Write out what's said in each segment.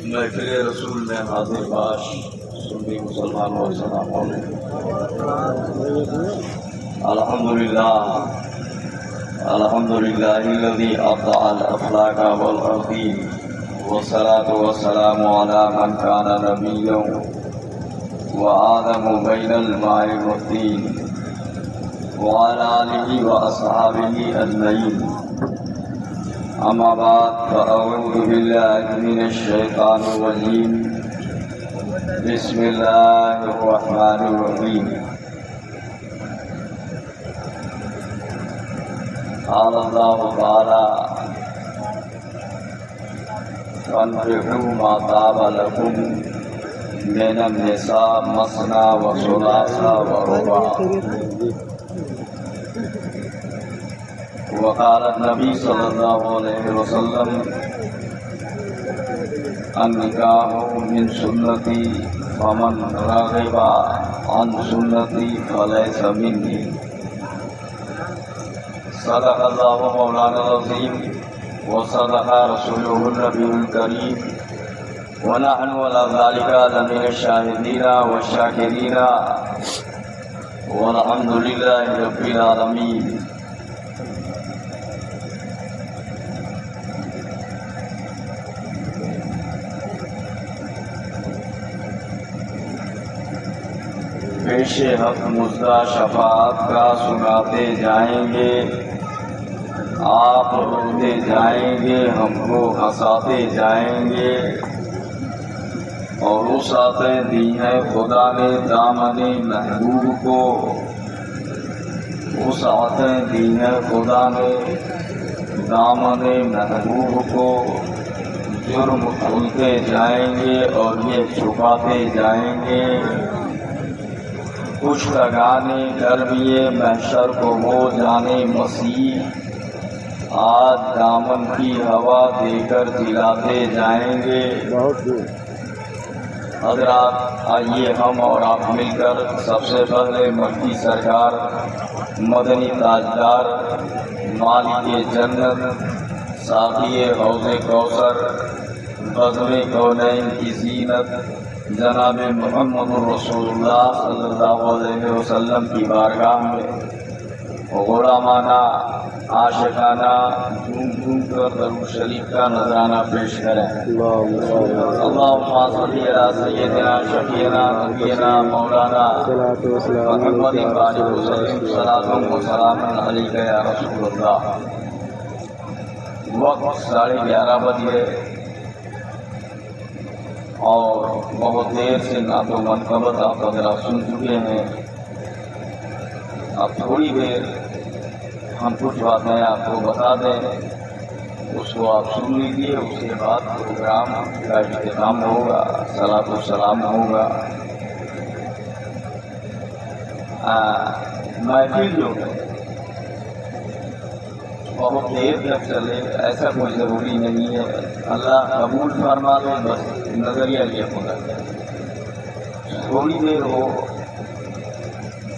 محفل رسول میں حاضر باش سنی مسلمان و السلام علیکم۔ الحمدللہ الذی ابدع الافلاک والارضین والصلاة والسلام علی من کان نبیا وآدم بین الماء والطین وعلى آلہ واصحابہ اجمعین۔ اما بعد فاعوذ باللہ من الشیطان الرجیم، بسم اللہ الرحمن الرحیم۔ قال اللہ تعالی فانكحوا ما طاب لكم من النساء مثنى وثلاث ورباع۔ وقال النبی صلی اللہ علیہ وسلم النکاح من سنتی فمن رغب عن سنتی فلیس منی۔ صدق اللہ مولانا العظیم وصدق رسوله النبی الکریم ونحن على ذلك لمن الشاهدين والشاكرين والحمد لله رب العالمين۔ پیش حق مزدہ شفاعت کا سناتے جائیں گے، آپ روتے جائیں گے، ہم کو ہنساتے جائیں گے، اور وسعتیں دی ہیں خدا نے دامن محبوب کو، وسعتیں دی ہیں خدا نے دامن محبوب کو۔ جرم کھلتے جائیں گے اور یہ چھپاتے جائیں گے، کچھ لگانے گرمیے محشر کو وہ جانے مسیح، آج دامن کی ہوا دے کر دلاتے جائیں گے۔ حضرات آئیے ہم اور آپ مل کر سب سے پہلے مکی سرکار مدنی تاجدار مالک جنت ساقی حوض کوثر بزم کونین کی زینت جناب محمد رسول اللہ صلی اللہ علیہ وسلم کی بارگاہ میں غلامانہ عاشقانہ جھوم جھوم کر درود شریف کا نذرانہ پیش کریں۔ اللہم صلی علی سیدنا شفیعنا نبینا مولانا محمد بارک وسلم صلاۃ و سلام علیک یا رسول اللہ۔ وقت 11:30 بجے اور بہت دیر سے نعت و منقبت آپ حضرات سن چکے ہیں۔ اب تھوڑی دیر ہم کچھ باتیں آپ کو بتا دیں، اس کو آپ سن لیجیے، اس کے بعد پروگرام کا اختتام ہوگا، صلاۃ و سلام ہوگا۔ محفل جو ہے بہت دیر تک چلے ایسا کوئی ضروری نہیں ہے، اللہ قبول فرما دے، بس نظریہ یہ ہونا چاہیے۔ تھوڑی دیر ہو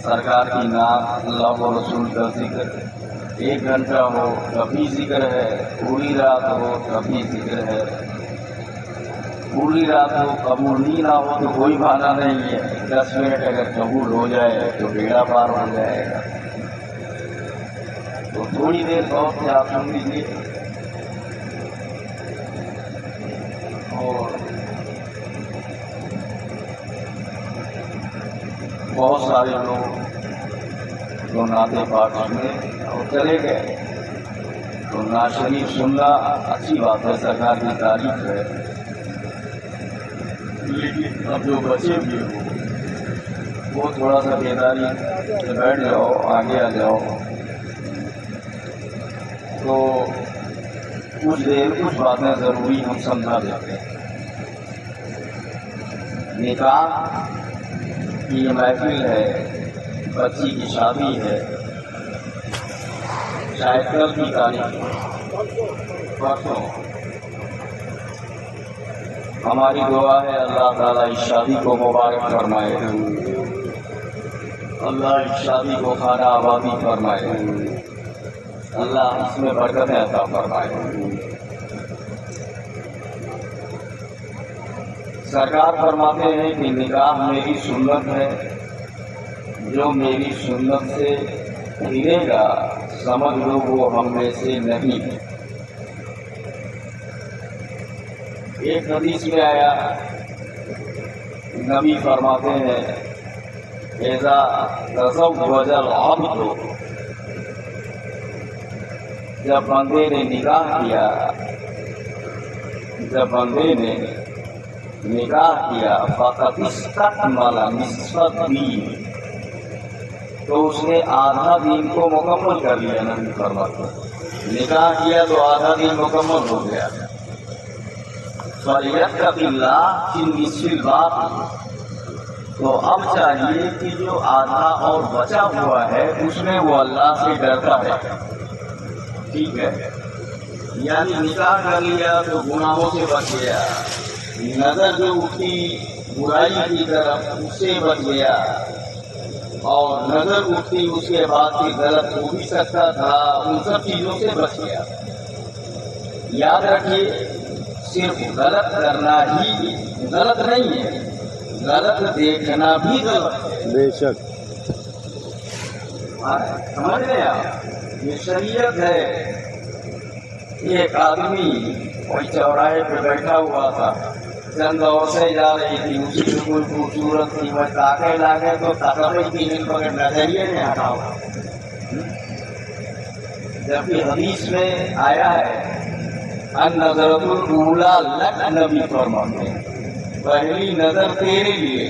سرکار کی نعت، اللہ و رسول کا ذکر، 1 گھنٹہ ہو کبھی ذکر ہے، پوری رات ہو کبھی ذکر ہے۔ پوری رات ہو قبول نہیں نہ ہو تو کوئی بہانہ نہیں ہے، 10 منٹ اگر قبول ہو جائے تو بیڑا پار ہو جائے گا۔ تو تھوڑی دیر غور سے آپ سن لیجیے۔ اور بہت سارے لوگ جو نعت پاک سنے اور چلے گئے، تو نعت شریف سننا اچھی بات ہے، سرکار کی تعریف ہے، لیکن اب جو بچے بھی ہو وہ تھوڑا سا بیداری سے بیٹھ جاؤ، آگے آ جاؤ، تو کچھ دیر کچھ باتیں ضروری ہم سمجھا دیتے ہیں۔ نکاح کی یہ محفل ہے، بچی کی شادی ہے، شاید کل کی تاریخ پرسوں۔ ہماری دعا ہے اللہ تعالیٰ اس شادی کو مبارک فرمائے، اللہ اس شادی کو خانہ آبادی فرمائے، اللہ اس میں برکتیں عطا فرمائے۔ سرکار فرماتے ہیں کہ نکاح میری سنت ہے، جو میری سنت سے پھرے گا سمجھ لو وہ ہم میں سے نہیں ہے۔ ایک حدیث میں آیا، نبی فرماتے ہیں اذا تزوج العبد، جب بندے نے نکاح کیا، جب بندے نے نکاح کیا فقط استکمل نصف الدین، تو اس نے آدھا دین کو مکمل کر لیا۔ نبی فرماتے ہیں نکاح کیا تو آدھا دین مکمل ہو گیا۔ فَلْيَتَّقِ اللَّهَ فِي النِّصْفِ الْبَاقِ، تو اب چاہیے کہ جو آدھا اور بچا ہوا ہے اس میں وہ اللہ سے ڈرتا ہے۔ ٹھیک ہے، یعنی نکاح کر لیا تو گناہوں سے بچ گیا، نظر جو اٹھی برائی کی طرف اس سے بچ گیا، اور نظر اٹھتی اس کے بعد کی غلط ہو بھی سکتا تھا، ان سب چیزوں سے بچ گیا۔ یاد رکھیے صرف غلط کرنا ہی غلط نہیں ہے، غلط دیکھنا بھی غلط ہے۔ بے شک سمجھ رہے آپ، یہ شریعت ہے۔ ایک آدمی کوئی چوراہے پہ بیٹھا ہوا تھا، چند عورتیں جا رہی تھی، اسی کی کوئی خوبصورت تھی، وہ تاکے لاگے تو تقرب کی دن پکڑ نظریے نے ہٹاؤ۔ جبکہ حدیث میں آیا ہے النظرۃ الاولی لک، نبی فرماتے ہیں پہلی نظر تیرے لیے،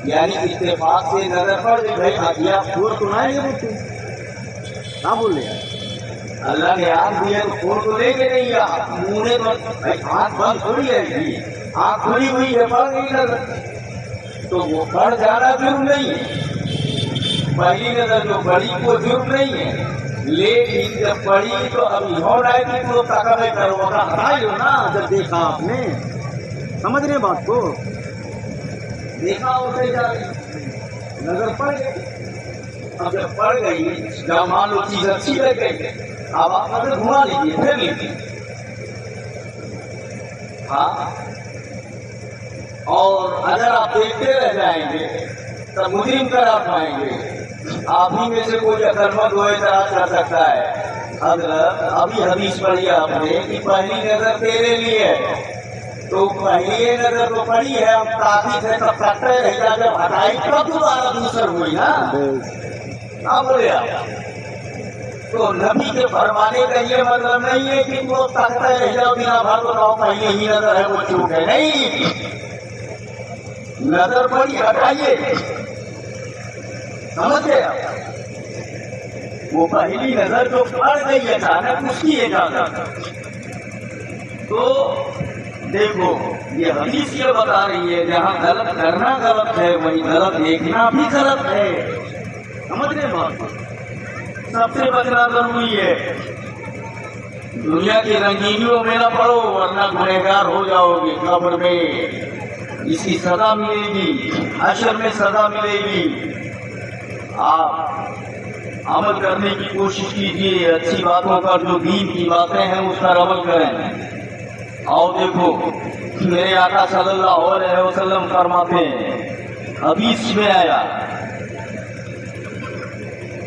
یعنی اتفاق سے نظر پڑ گئی۔ یا پھول تو نہ لے گے، کیا بول رہے ہیں؟ اللہ نے آنکھ دیا تو پھول تو لے کے نہیں، منہ نے تو آنکھ بند تھوڑی ہے جی، آنکھ کھلی ہوئی ہے، پڑ گئی نظر، تو وہ پڑ جانا جرم نہیں ہے۔ پہلی نظر جو پڑی وہ جرم نہیں ہے، لیکن جب پڑی تو ابھی ہونا ہے کہ تو تقرر کرو گا، ہٹائیو نا۔ جب دیکھا آپ نے، سمجھ رہے بات کو، دیکھا اسے جا رہی نظر پڑ گئی، اب جب پڑ گئی جب مان لو چیز اچھی لگ گئی، اب آپ نظر گھما لیجیے، پھر لیجیے۔ ہاں، اور اگر آپ دیکھتے رہ جائیں گے تب مجرم قرار پائیں گے۔ آپ ہی میں سے کوئی عقل مند ہو اعتراض کر سکتا ہے، حضرت ابھی حدیث پڑھی آپ نے کہ پہلی نظر تیرے لیے ہے، تو پہلی نظر تو پڑی ہے، اب کافی ہے تب کرتے رہ جا، جب ہٹائی تب دوبارہ دوسر ہوئی نا۔ کیا بولے آپ؟ تو نبی کے فرمانے کا یہ مطلب نہیں ہے کہ وہ تکتے رہ جاؤ بنا بھر تو کہو پہلے ہی نظر ہے وہ چوک ہے، نہیں، نظر پڑی ہٹائیے۔ سمجھ گئے آپ؟ وہ پہلی نظر جو پڑ گئی اچانک اس کی اجازت۔ تو دیکھو یہ حدیث یہ بتا رہی ہے جہاں غلط کرنا غلط ہے وہیں غلط دیکھنا بھی غلط ہے۔ سمجھ گئے بات؟ سب سے بچنا ضروری ہے، دنیا کی رنگینیوں میں نہ پڑو ورنہ گنہگار ہو جاؤ گے۔ قبر میں اس کی سزا ملے گی، حشر میں سزا ملے گی۔ آپ عمل کرنے کی کوشش کیجیے، اچھی باتوں پر، جو دین کی باتیں ہیں اس پر عمل کریں۔ اور دیکھو میرے آقا صلی اللہ علیہ وسلم فرماتے ہیں، حدیث میں آیا،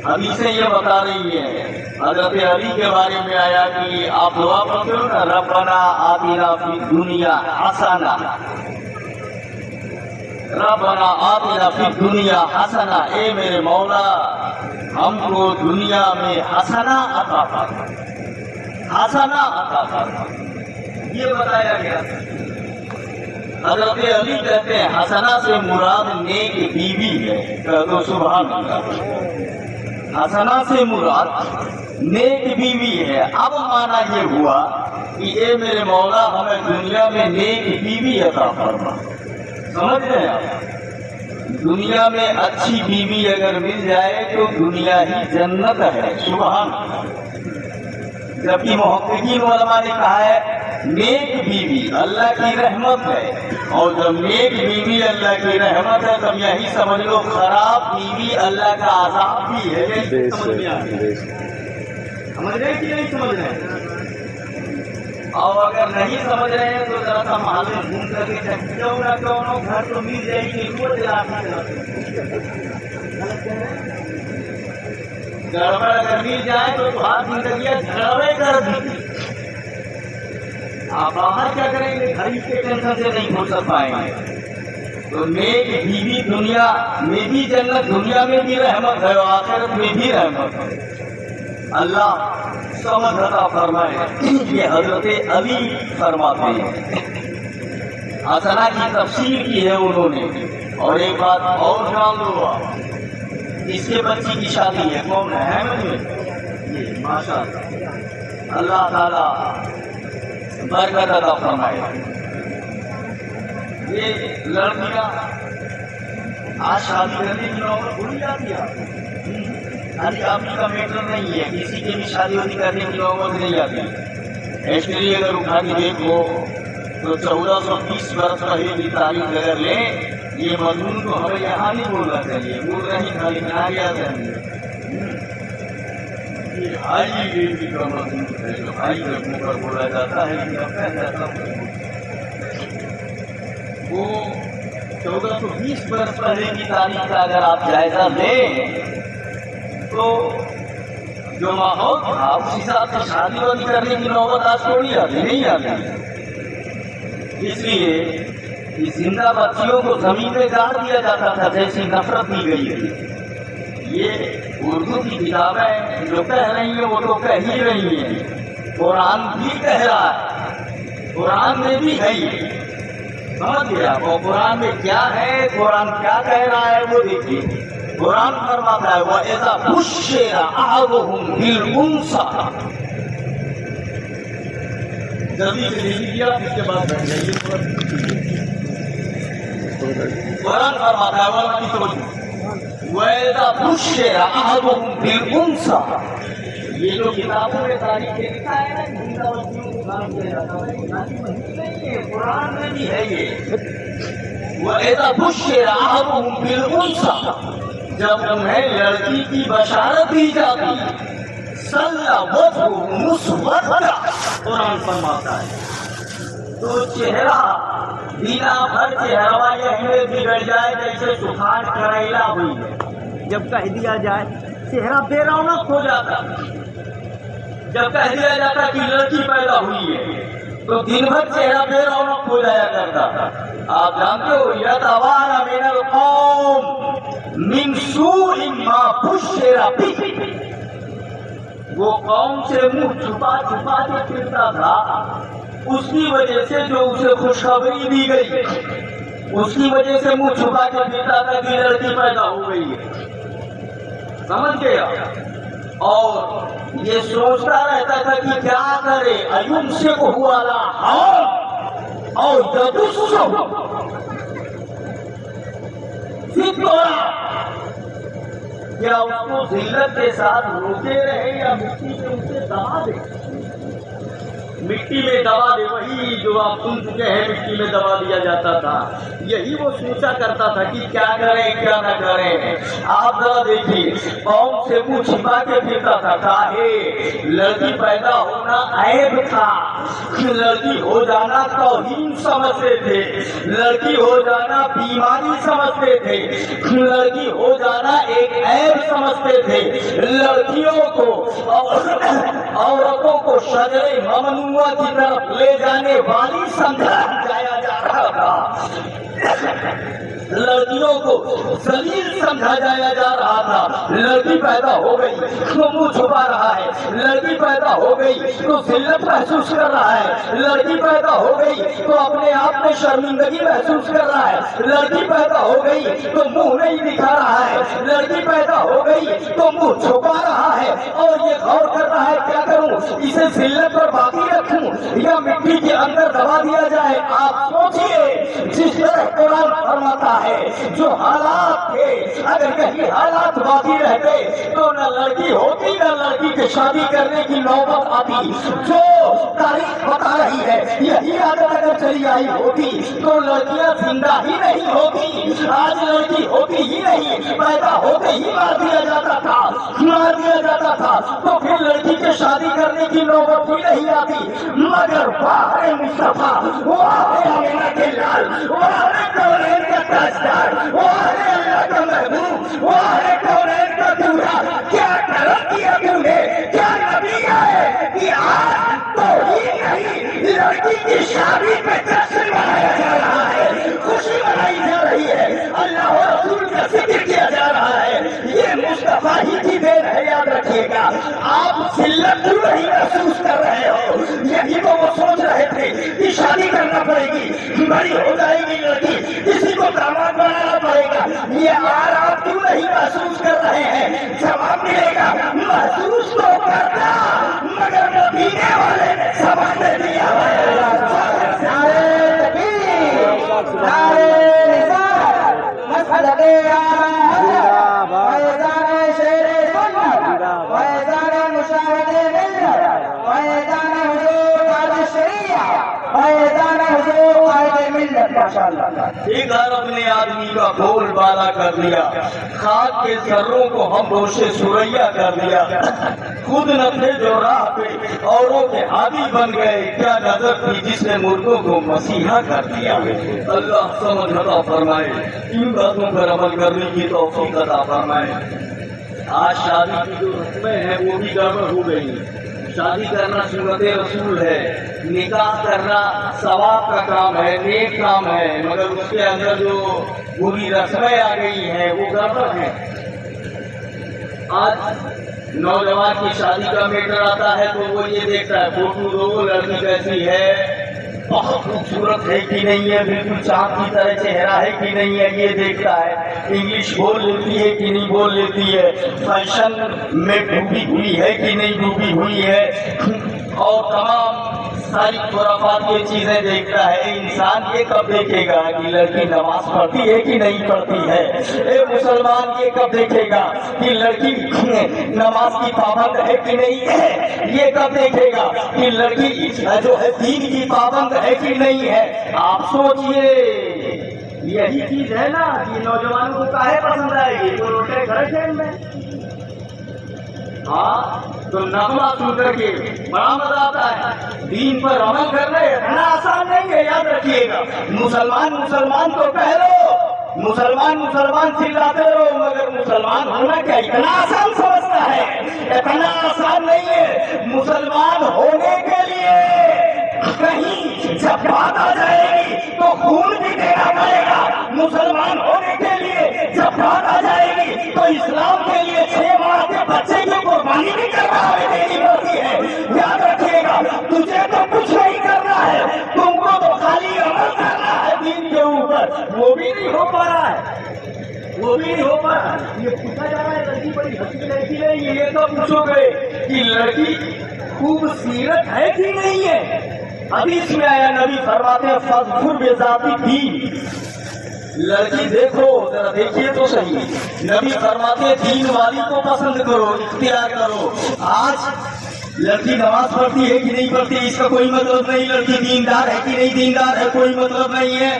حدیثیں یہ بتا رہی ہیں، حضرت علی کے بارے میں آیا کہ آپ دعا پڑھتے ہو نا، ربنا آتنا فی الدنیا حسنہ، ربنا آتنا فی الدنیا حسنہ، اے میرے مولا ہم کو دنیا میں حسنہ عطا فرما، حسنہ عطا فرما، یہ بتایا گیا۔ حضرت علی کہتے ہیں حسنہ سے مراد نیک بیوی ہے، کہہ دو سبحان اللہ۔ حسنہ سے مراد نیک بیوی ہے۔ اب مانا یہ ہوا کہ اے میرے مولا ہمیں دنیا میں نیک بیوی عطا فرما۔ سمجھ رہے ہیں آپ؟ دنیا میں اچھی بیوی اگر مل جائے تو دنیا ہی جنت ہے، سبحان اللہ۔ جبکہ محققین علماء نے کہا ہے نیک بیوی اللہ کی رحمت ہے، اور جب نیک بیوی اللہ کی رحمت ہے تب یہی سمجھ لو خراب بیوی اللہ کا عذاب بھی ہے۔ سمجھ رہے کہ نہیں سمجھ رہے؟ اور اگر نہیں سمجھ رہے ہیں تو ذرا سا محلے گھوم کر کے کیوں نہ گھر تو مل جائے گی وہ دلا گڑبڑ اگر مل جائے تو تمہاری زندگی گڑبڑ کر دی. آپ باہر کیا کریں گے؟ گھر کے ٹینشن سے نہیں فرصت پائیں گے. تو نیک بیوی دنیا میں بھی جنت، دنیا میں بھی رحمت ہے اور آخرت میں بھی رحمت ہے. اللہ سمجھ عطا فرمائے. یہ حضرت علی فرماتے ہیں، حسنہ کی تفسیر کی ہے انہوں نے. اور ایک بات اور جان لو، اس کے بچی کی شادی ہے. کون ہے؟ یہ ماشاء اللہ، اللہ تعالیٰ برکت عطا فرمائے. یہ لڑکیاں آج شادی کرنے کی نوبت بھول جاتی ہے. ابھی آپ کا میٹر نہیں ہے، کسی کی بھی شادی ہوتی کرنے کی نوبت نہیں آتی. ایکچولی اگر اٹھا کے دیکھو تو 1420 برس پہلے کی تاریخ اگر لیں، یہ مضمون تو ہمیں یہاں نہیں بولنا چاہیے، بول رہے ہیں خالی کہاں گیا چاہیے. یہ ہائی ڈگری کا مضمون ہے جو ہائی رقموں پر بولا جاتا ہے. لیکن اب جاتا وہ 1420 برس پہلے کی تاریخ کا اگر آپ جائزہ لیں تو جو ماحول تھا اس حساب سے شادی وادی کرنے کی نوبت آج تھوڑی آتی نہیں آتی. اس لیے زندہ بچیوں کو زمین میں گاڑ دیا جاتا تھا جیسی نفرت دی گئی ہے. یہ اردو کی کتابیں جو کہہ رہی ہیں وہ تو کہہ ہی رہی ہیں، قرآن بھی کہہ رہا ہے، قرآن میں بھی ہے. سمجھ گیا؟ وہ قرآن میں کیا ہے، قرآن کیا کہہ رہا ہے وہ دیکھیے. قرآن فرماتا ہے وَإِذَا بُشِّرَ أَحَدُهُم بِالْأُنثَىٰ. جلدی سے لکھ لیجیے آپ، اس کے بعد بیٹھ جائیے. قرآن فرماتا ہے وَإِذَا بُشِّرَ أَحَدُهُم بِالْأُنثَىٰ. یہ جو کتابوں میں تاریخ لکھا ہے نا، قرآن میں بھی ہے یہ. وَإِذَا بُشِّرَ أَحَدُهُم بِالْأُنثَىٰ. جب انہیں لڑکی کی بشارت دی جاتی صلی وجهه مسودہ، قرآن فرماتا ہے تو چہرہ دینا بھر چہرہ یہ بگڑ جائے جیسے سکھاٹ کریلا ہوئی ہے. جب کہہ دیا جائے چہرہ بے رونق ہو جاتا. جب کہہ دیا جاتا کہ لڑکی پیدا ہوئی ہے تو دن بھر چہرہ بے رونق ہو جایا کرتا تھا. آپ جانتے ہو یتوارا من القوم من سوء ما بشر به. وہ قوم سے منہ چھپا چھپا کے پھرتا تھا اس کی وجہ سے جو اسے خوشخبری دی گئی، اس کی وجہ سے منہ چھپا کے پھرتا تھا کہ لڑکی پیدا ہو گئی ہے. سمجھ گیا؟ اور یہ سوچتا رہتا تھا کہ کیا کرے، ایمسکہ علی ہون اور یدسہ فی التراب. کیا اس کو ذلت کے ساتھ روکے رہے یا مٹی میں اسے دبا دے. مٹی میں دبا دے، وہی جو آپ سن چکے ہیں مٹی میں دبا دیا جاتا تھا. یہی وہ سوچا کرتا تھا کہ کیا کریں کیا نہ کریں. آپ ذرا دیکھیے قوم سے منہ چھپا کے پھرتا تھا. کاہے لڑکی پیدا ہونا عیب تھا، لڑکی ہو جانا توہین سمجھتے تھے، لڑکی ہو جانا بیماری سمجھتے تھے، لڑکی ہو جانا ایک عیب سمجھتے تھے. لڑکیوں کو عورتوں کو شجر ممنوعہ کی طرف لے جانے والی سمجھا جایا جا رہا تھا. لڑکیوں کو ذلیل سمجھا جایا جا رہا تھا. لڑکی پیدا ہو گئی تو منہ چھپا رہا ہے، لڑکی پیدا ہو گئی تو ذلت محسوس کر رہا ہے، لڑکی پیدا ہو گئی تو اپنے آپ میں شرمندگی محسوس کر رہا ہے، لڑکی پیدا ہو گئی تو منہ نہیں دکھا رہا ہے، لڑکی پیدا ہو گئی تو منہ چھپا رہا ہے. اور یہ غور کر رہا ہے کیا کروں، اسے ذلت پر باقی رکھوں یا مٹی کے اندر دبا دیا جائے. آپ سوچئے جس طرح قرآن فرماتا ہے جو حالات تھے، اگر کہیں حالات باقی رہتے تو نہ لڑکی ہوتی نہ لڑکی کی شادی کرنے کی نوبت آتی. جو تاریخ بتا رہی ہے یہی عادت اگر چلی آئی ہوتی تو لڑکیاں زندہ ہی نہیں ہوتی. آج لڑکی ہوتی ہی نہیں, پیدا ہوتے ہی مار دیا جاتا تھا تو پھر لڑکی کے شادی کرنے کی نوبت بھی نہیں آتی. مگر واہ مصطفیٰ, واہ آمینہ کے لال, واہ کونین کا تاجدار, واہ اللہ کا محبوب, واہ کونین کا دورا, کیا کرم کیا تم نے, کیا نبی آئے کہ آج تو ہی نہیں لڑکی کی شادی پہ جشن منایا جا رہا ہے, خوشی منائی جا رہی ہے, اللہ و رسول کا ذکر کیا جا رہا ہے. یہ مصطفیٰ ہی کی دین ہے, یاد رکھیے گا. آپ ذلت کیوں نہیں محسوس کر رہے ہو؟ یہی تو وہ سوچ رہے تھے کہ شادی کرنا پڑے گی, بڑی ہو جائے گی لڑکی, کسی کو داماد بنانا پڑے گا. یہ آر آپ کیوں نہیں محسوس کر رہے ہیں؟ جواب ملے گا, محسوس تو کرتا مگر مدینے والے نے سبق دے دیا. ایک ہر اپنے آدمی کا بول بالا کر دیا, خاک کے ذروں کو ہم گوشے سریا کر دیا. خود نہ تھے جو راہ پہ اوروں کے ہادی بن گئے, کیا نظر تھی جس نے مردوں کو مسیحا کر دیا. اللہ سمجھ عطا فرمائے, ان باتوں پر عمل کرنے کی توفیق عطا فرمائے. آج شادی کی جو رسمیں ہیں وہ بھی گڑبڑ ہو گئی. شادی کرنا سنت رسول ہے, نکاح کرنا ثواب کا کام ہے, نیک کام ہے, مگر اس کے اندر جو بری رسمیں آ گئی ہیں وہ گڑبڑ ہیں. آج نوجوان کی شادی کا میٹر آتا ہے تو وہ یہ دیکھتا ہے فوٹو دو, لڑکی کیسی ہے, بہت خوبصورت ہے کہ نہیں ہے, بالکل چاند کی طرح چہرہ ہے کہ نہیں ہے, یہ دیکھتا ہے. انگلش بول لیتی ہے کہ نہیں بول لیتی ہے, فیشن میں ڈوبی ہوئی ہے کہ نہیں ڈوبی ہوئی ہے, اور تمام ساری خرافات کی چیزیں دیکھتا ہے. انسان یہ کب دیکھے گا کہ لڑکی نماز پڑھتی ہے کہ نہیں پڑھتی ہے؟ اے مسلمان یہ کب دیکھے گا کہ لڑکی نماز کی پابند ہے کہ نہیں ہے؟ یہ کب دیکھے گا کہ لڑکی جو ہے دین کی پابند ہے کہ نہیں ہے؟ آپ سوچئے, یہی چیز ہے نا کہ نوجوانوں کو کاہے پسند آئے گی, تو روٹے گھر کھیل میں. ہاں تو نغمہ سن کر کے بڑا مزہ آتا ہے, دین پر عمل کرنا اتنا آسان نہیں ہے, یاد رکھیے گا. مسلمان تو کہہ لو, مسلمان چلاتے رہو, مگر مسلمان ہونا کیا اتنا آسان سمجھتا ہے؟ اتنا آسان نہیں ہے. مسلمان ہونے کے لیے کہیں جب بات آ جائے گی تو خون بھی دینا پڑے گا. مسلمان ہونے کے لیے جب بات آ جائے گی تو اسلام کے لیے 6 ماہ کے بچے کی قربانی بھی کرنا دینی پڑتی ہے. یاد رکھیے گا, تجھے تو کچھ نہیں کرنا ہے, تم کو تو خالی عمل کرنا ہے دین کے اوپر. وہ بھی نہیں ہو پا رہا ہے, وہ بھی نہیں ہو پا رہا. یہ پوچھا جا رہا ہے لڑکی بڑی ہنسی لڑکی نہیں ہے, یہ تو پوچھو گے کہ لڑکی خوبصورت ہے کہ نہیں ہے؟ حدیث میں آیا, نبی فرماتے ہیں فاظفر بذات الدین. لڑکی دیکھو ذرا, دیکھیے تو صحیح, نبی فرماتے ہیں دین والی کو پسند کرو, اختیار کرو. آج لڑکی نماز پڑھتی ہے کہ نہیں پڑھتی اس کا کوئی مطلب نہیں, لڑکی دیندار ہے کہ نہیں دیندار ہے کوئی مطلب نہیں ہے,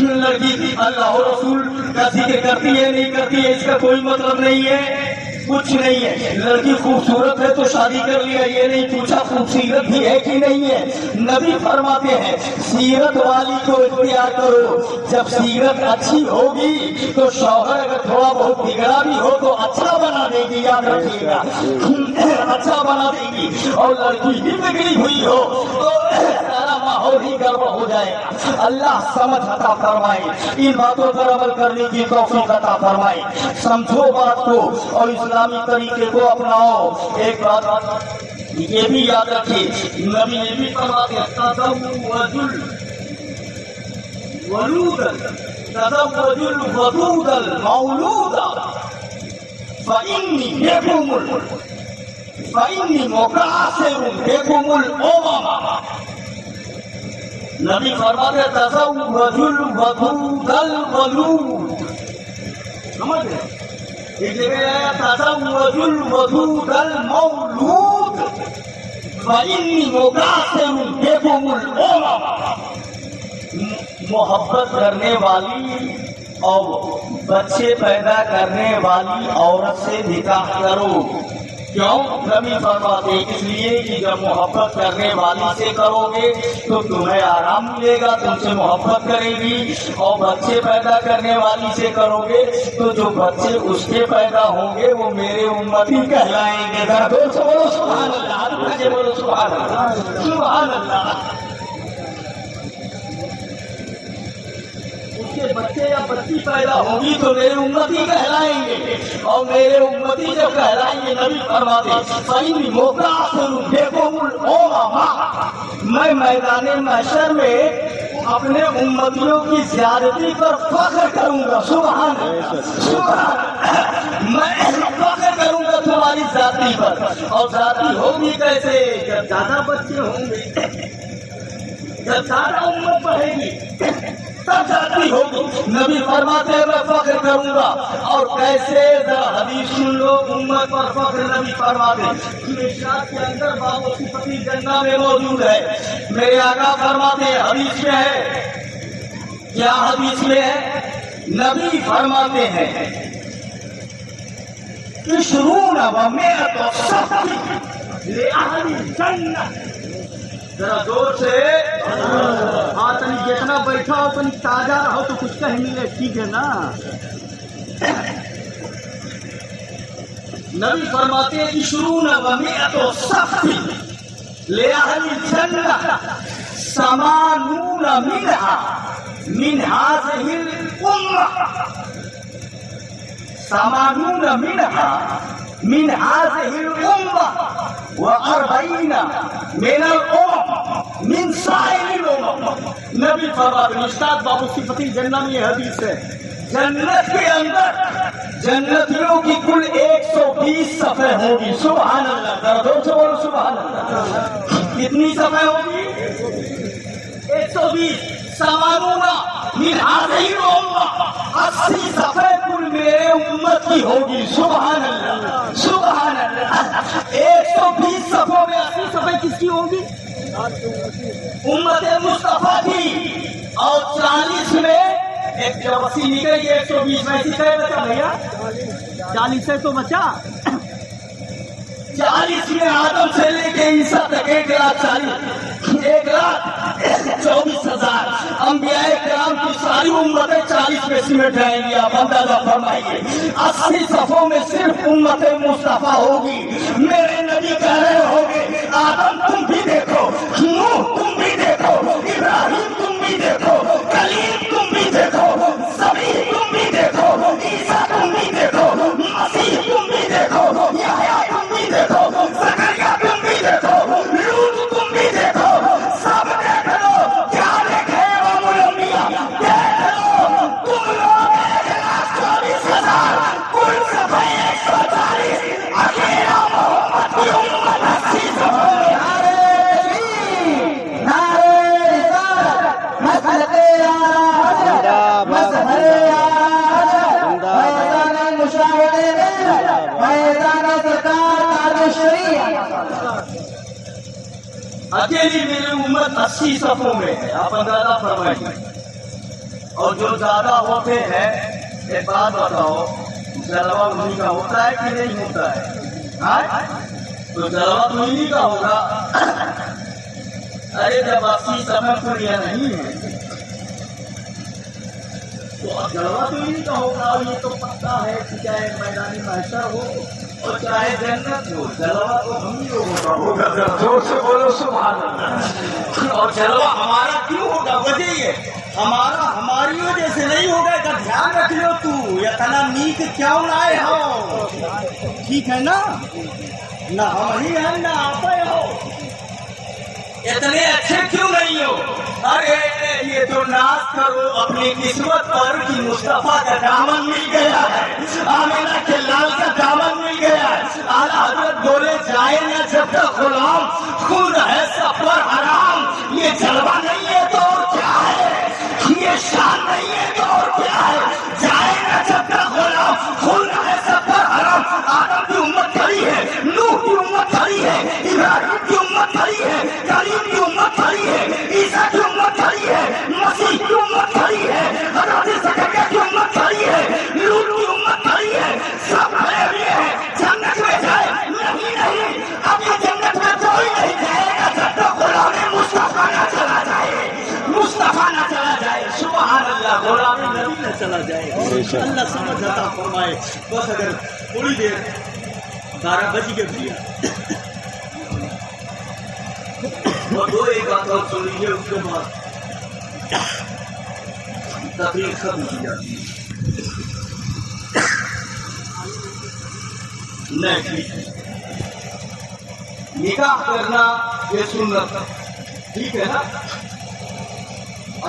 لڑکی اللہ و رسول کا ذکر کرتی ہے نہیں کرتی ہے اس کا کوئی مطلب نہیں ہے, کچھ نہیں ہے. لڑکی خوبصورت ہے تو شادی کر لیا, یہ نہیں پوچھا خوبصورت بھی ہے کہ نہیں ہے. نبی فرماتے ہیں سیرت والی کو اختیار کرو, جب سیرت اچھی ہوگی تو شوہر اگر تھوڑا بہت بگڑا بھی ہو تو اچھا بنا دے گی, یاد رکھیے گا, اچھا بنا دے گی. اور لڑکی بھی بگڑی ہوئی ہو تو سارا ماحول ہی گڑبڑ ہو جائے گا. اللہ سمجھ عطا فرمائے, ان باتوں پر عمل کرنے کی توفیق عطا فرمائے. سمجھو بات کو اور اسلامی طریقے کو اپناؤ. ایک بات یہ بھی یاد رکھیے, نبی یہ بھی فرماتے ہیں تزوج الودود المولود فإني مكاثر بكم الأمم. نبی فرماتے ہیں تزوج الودود المولود. سمجھ گئے؟ ایک جگہ آیا تزوج الودود المولود فإني مكاثر بكم الأمم. محبت کرنے والی اور بچے پیدا کرنے والی عورت سے نکاح کرو. کیوں؟ نبی فرماتے اس لیے کہ جب محبت کرنے والی سے کرو گے تو تمہیں آرام ملے گا، تم سے محبت کرے گی. اور بچے پیدا کرنے والی سے کرو گے تو جو بچے اس کے پیدا ہوں گے وہ میرے امتی کہلائیں گے. ذرا زور سے بولو سبحان اللہ، مجھے بولو سبحان اللہ، سبحان اللہ. بچے یا بچی پیدا ہوگی تو میرے امتی کہلائیں گے، اور میرے امتی جب کہلائیں گے نبی فرماتے صحیح موقع دیکھو میں میدان محشر میں اپنے امتیوں کی زیادتی پر فخر کروں گا. سبحان سبحان، میں فخر کروں گا تمہاری ذاتی پر. اور ذاتی ہوگی کیسے؟ جب زیادہ بچے ہوں گے، جب زیادہ امت بڑھے گی تب ذاتی ہوگی. نبی فرماتے ہیں میں فخر کروں گا. اور کیسے؟ ذرا حدیث سن لو، امت پر فخر نبی فرماتے ارشاد کے اندر باب صفت الجنہ میں موجود ہے. میرے آقا فرماتے ہیں حدیث میں ہے، کیا حدیث میں ہے؟ نبی فرماتے ہیں عشرون و مئۃ صف لأہل الجنہ. ذرا زور سے ہاں، تنی جتنا بیٹھا ہو تنی تازہ رہو تو کچھ کہیں ملے. ٹھیک ہے نا؟ نبی فرماتے ہیں کہ شروع نہ ومیت و صف لأہل الجنہ ثمانون من هذه الأمة، ثمانون من هذه الأمة وأربعين من الأمم من سائر الأمم. نبی فرماتے ہیں استاد بابو صفت الجنہ میں یہ حدیث ہے، جنت کے اندر جنتیوں کی کل 120 صفیں ہوں گی. سبحان اللہ، ذرا زور سے بولو سبحان اللہ. کتنی صفیں ہوں گی؟ 120. ثمانون من هذه الأمة، 80 صفیں کل میرے امت کی ہوگی. سبحان اللہ، سبحان اللہ. 120 صفوں میں 80 صفیں کس کی ہوں گی؟ امت مصطفیٰ کی. اور 40 میں ایک جب 80 نکلے گی 120 میں اسی طرح بچا بھیا 40 سے تو بچا. 40 میں آدم سے لے کے عیسیٰ تک 1,24,000 انبیاء کرام کی ساری امتیں 40 میں سمٹ جائیں گی. آپ اندازہ فرمائیے 80 صفوں میں صرف امت مصطفیٰ ہوگی. میرے نبی کہہ رہے ہوگے آدم تم بھی دیکھو، نوح تم بھی دیکھو، ابراہیم تم بھی دیکھو، کلیم تم بھی دیکھو، زبیر تم بھی دیکھو، عیسیٰ تم بھی دیکھو، مسیح تم بھی دیکھو، یحییٰ تم بھی دیکھو، زکریا تم بھی دیکھو، لوط تم بھی دیکھو. سب دیکھ لو. کیا دیکھے امام الانبیاء؟ دیکھ لو تم لوگ 1,24,000 کل صفحے 140 اکیلا محمد کی امت 80 صفحوں میں. اکیلی میری امت 80 صفوں میں ہے. آپ اندازہ فرمائیے. اور جو زیادہ ہوتے ہیں ایک بات بتاؤ، جلوہ انہی کا ہوتا ہے کہ نہیں ہوتا ہے؟ تو جلوہ تو انہی کا ہوگا. ارے جب 80 صفیں پوریا نہیں ہے تو جلوہ تو انہی کا ہوگا. یہ تو پتہ ہے کہ چاہے میدان محشر ہو اور چاہے جنت ہو، جلوہ تو ہم ہی ہوگا. زور سے بولو سبحان اللہ. اور جلوہ ہمارا کیوں ہوگا؟ وجہ یہ ہماری وجہ سے نہیں ہوگا. کا دھیان رکھ لو. تو اتنا نیک کیوں لائے ہو؟ ٹھیک ہے نا؟ نہ ہم ہی ہیں نہ آپ ہو. اتنے اچھے کیوں نہیں ہو؟ ارے یہ تو ناز کرو اپنی قسمت پر کہ مصطفیٰ کا دامن مل گیا ہے، آمینہ کے لال کا دامن مل گیا ہے. اعلیٰ حضرت بولے جائے نہ جب تک غلام خود ہے سب پر حرام. یہ جلوہ نہیں ہے تو اور کیا ہے؟ یہ شان نہیں ہے تو اور کیا ہے؟ جائے نہ جب تک غلام خود ہے سب پر حرام. آدم کی امت کھڑی ہے، نوح کی امت کھڑی ہے، ابراہیم کی امت کھڑی ہے، کلیم کی امت کھڑی ہے، عیسیٰ کی امت کھڑی ہے، مسیح کی امت دوران نبی نہ چلا جائے. اللہ سمجھ عطا فرمائے. بس اگر تھوڑی دیر 12 بج گئے بھیا وہ 2-1 بات اور سن لیجیے, اس کے بعد تقریر ختم کی جاتی ہے. نکاح کرنا یہ سنت ٹھیک ہے نا.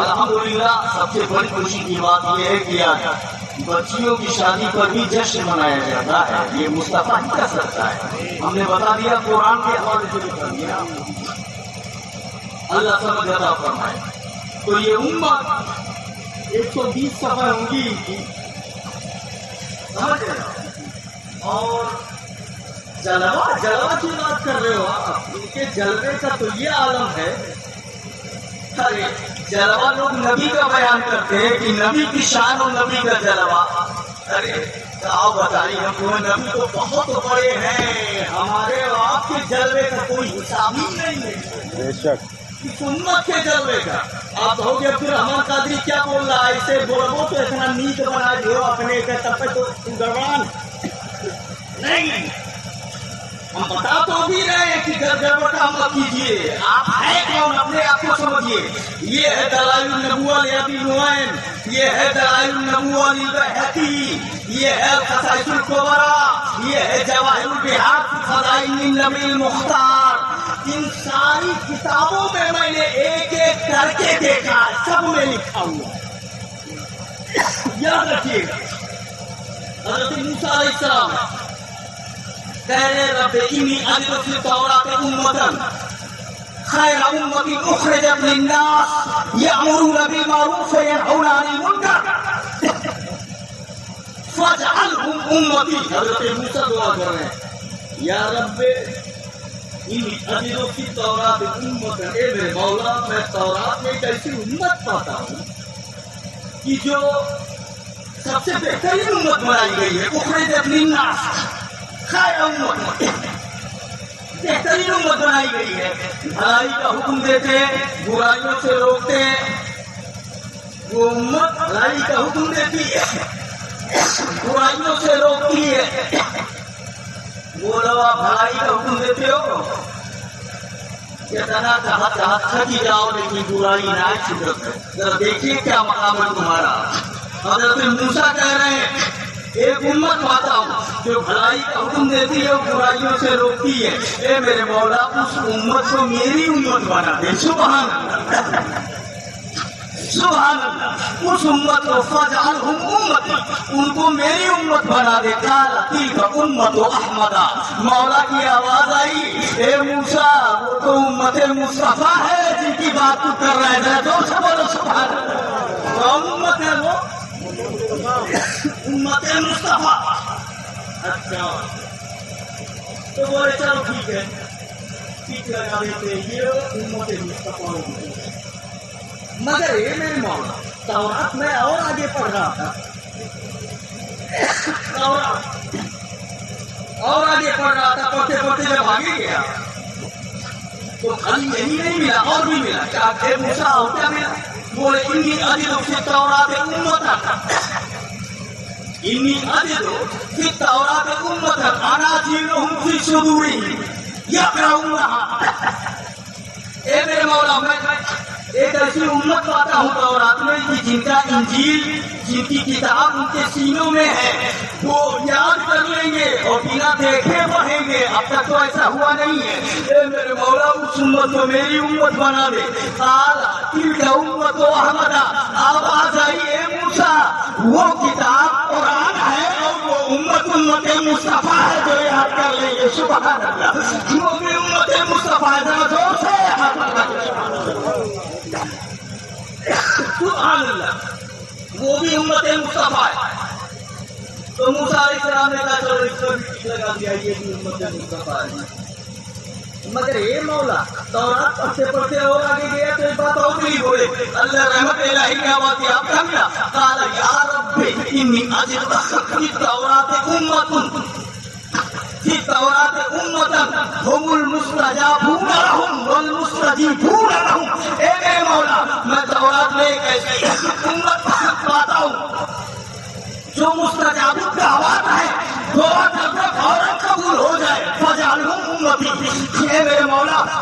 الحمدللہ سب سے بڑی خوشی کی بات یہ ہے کہ بچیوں کی شادی پر بھی جشن منایا جاتا ہے. یہ مصطفیٰ ہی کر سکتا ہے. ہم نے بتا دیا قرآن کے حوالے سے بھی کر دیا. اللہ سمجھ عطا فرمائے. تو یہ امت 120 سفر ہوں گی سمجھ رہے. اور جلوہ کی بات کر رہے ہو آپ, ان کے جلوے کا تو یہ عالم ہے. ارے جلوہ لوگ نبی کا بیان کرتے ہیں کہ نبی کی شان اور نبی کا جلوہ. ارے آپ بتائیے ہم کو نبی تو بہت بڑے ہیں, ہمارے آپ کے جلوے کا کوئی حساب ہی نہیں ہے. بے شک اس امت کے جلوے کا. آپ کہو گے عبدالرحمان قادری کیا بول رہا ہے, اسے بولو تو اتنا نیت بنا دو اپنے کے تب تو گروان نہیں. ہم بتا تو بھی رہے ہیں کہ گڑبڑ کا مت کیجیے. آپ ہیں کون اپنے آپ کو سمجھیے. یہ ہے دلائل النبوہ لابی نعیم, یہ ہے دلائل النبوہ للبیہقی, یہ ہے خصائص الکبریٰ, یہ ہے جواہر البحار فی فضائل النبی المختار. ان ساری کتابوں میں نے ایک ایک کر کے دیکھا, سب میں لکھا ہوا. یاد رکھیے گا حضرت موسیٰ علیہ السلام کہہ رہے رب انی اجد فی التوراۃ امۃ خیر امۃ اخرجت للناس یأمرون بالمعروف وینہون عن المنکر فاجعلہم امتی. حضرت موسیٰ دعا کر رہے ہیں یا رب انی اجد فی التوراۃ امۃ, اے میرے مولا میں تورات میں ایک ایسی امت پاتا ہوں کہ جو سب سے بہترین امت بنائی گئی ہے. اخرجت للناس خیر امت, بہترین امت بنائی گئی ہے. بھلائی کا حکم دیتے, برائیوں سے روکتے. وہ امت بھلائی کا حکم دیتی ہے, برائیوں سے روکتی ہے. بولو آپ بھلائی کا حکم دیتے ہو, اتنا چاہت تھک ہی جاؤ لیکن برائی نہ چھوٹے. ذرا دیکھیے کیا مقام ہے تمہارا. حضرت موسیٰ کہہ رہے ہیں ایک امت پاتا ہوں جو بھلائی کا حکم دیتی ہے, برائیوں سے روکتی ہے. اے میرے مولا اس امت کو میری امت بنا دے. سبحان اللہ, سبحان اللہ. اس امت کو فاجعلہم امتی, ان کو میری امت بنا دے. قال تلک امت احمد, مولا کی آواز آئی اے موسیٰ وہ تو امت مصطفیٰ ہے جن کی بات تو کر رہے ہیں. جو سے بولو سبحان اللہ. کون امت ہے وہ؟ امت مصطفیٰ. اچھا تو بولے چلو ٹھیک ہے, ٹھیک لگا دیتے یہ امت مصطفیٰ ہوگی. مگر یہ میرے مولا تورات میں اور آگے پڑھ رہا تھا, اور آگے پڑھ رہا تھا. پڑھتے پڑھتے جب آگے گیا تو خالی یہی نہیں ملا, اور بھی ملا. کیا اے موسیٰ اور کیا ملا؟ بولے انی اجد فی التوراۃ امۃ, انی اجد فی التوراۃ امۃ اناجیلہم فی صدورہم یقرؤونہا. اے میرے مولا میں ایک ایسی امت پاتا ہوں تورات میں کہ جن کا انجیل, جن کی کتاب ان کے سینوں میں ہے, وہ یاد کر لیں گے اور بنا دیکھے پڑھیں گے. اب تک تو ایسا ہوا نہیں ہے. اے میرے مولا اس امت کو میری امت بنا دے. قال تلک امت احمد, آواز آئی اے موسیٰ وہ کتاب قرآن ہے اور وہ امت مصطفیٰ ہے جو یاد کر لیں گے. سبحان اللہ. وہ بھی امت مصطفیٰ ہے. ذرا زور سے سبحان اللہ, وہ بھی امت مصطفیٰ ہے. تو موسیٰ علیہ السلام نے کہا چلو اس کو بھی ٹھیک لگا دیا, یہ بھی امت مصطفیٰ ہے. مگر اے مولا تورات پڑھتے پڑھتے اور آگے گیا تو ایک بات اور نہیں بولے. اللہ رحمت الہی کی آواز آپ کیا ملا؟ قال یا رب انی اجد فی التوراۃ امۃ, فی التوراۃ امۃ هم المستجابون لهم والمستجیبون لهم. اے میرے مولا میں تورات میں ایک ایسی امت